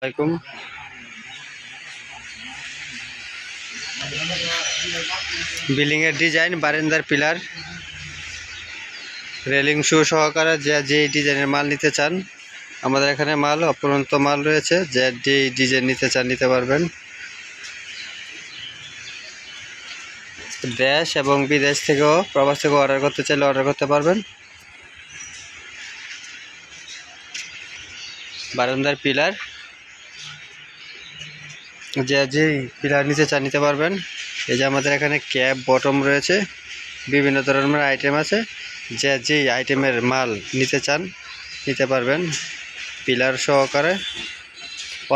আলাইকুম। বিল্ডিং এর ডিজাইন, বারান্দার পিলার, রেলিং শু সহকারে যে ডিজাইনের মাল নিতে চান আমাদের এখানে মাল অপরন্ত মাল রয়েছে। যে ডিজাইন নিতে চান নিতে পারবেন। দেশ এবং বিদেশ থেকেও প্রবাস থেকে অর্ডার করতে চাইলে অর্ডার করতে পারবেন। বারান্দার পিলার, যে পিলার নিতে চান নিতে পারবেন। এই যে আমাদের এখানে ক্যাপ বটম রয়েছে, বিভিন্ন ধরনের আইটেম আছে। যে আইটেমের মাল নিতে চান নিতে পারবেন। পিলার সহকারে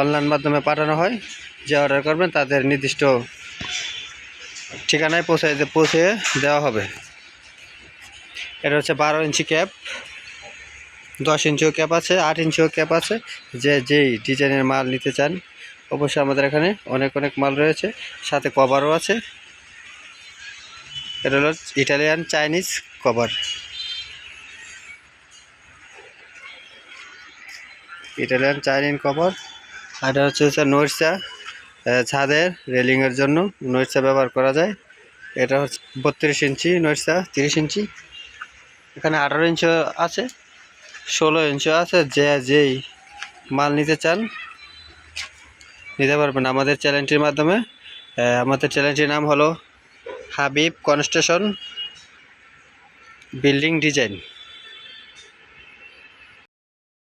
অনলাইন মাধ্যমে পাঠানো হয়। যে অর্ডার করবেন তাদের নির্দিষ্ট ঠিকানায় পৌঁছে দেওয়া হবে। এটা হচ্ছে 12 ইঞ্চি ক্যাপ, 10 ইঞ্চিও ক্যাপ আছে, 8 ইঞ্চিও ক্যাপ আছে। যেই ডিজাইনের মাল নিতে চান অবশ্যই আমাদের এখানে অনেক মাল রয়েছে, সাথে কভারও আছে। এটা হলো Italian Chinese cover, Italian Chinese cover. আর এটা হচ্ছে নৈশা, ছাদের রেলিংয়ের জন্য নৈশা ব্যবহার করা যায়। এটা হচ্ছে 32 ইঞ্চি নৈশা, 30 ইঞ্চি, এখানে 18 ইঞ্চি আছে, 16 ইঞ্চি আছে। যেই মাল নিতে চান নিতে পারবেন আমাদের চ্যানেলটির মাধ্যমে। আমাদের চ্যানেলটির নাম হলো হাবিব কনস্ট্রাকশন বিল্ডিং ডিজাইন।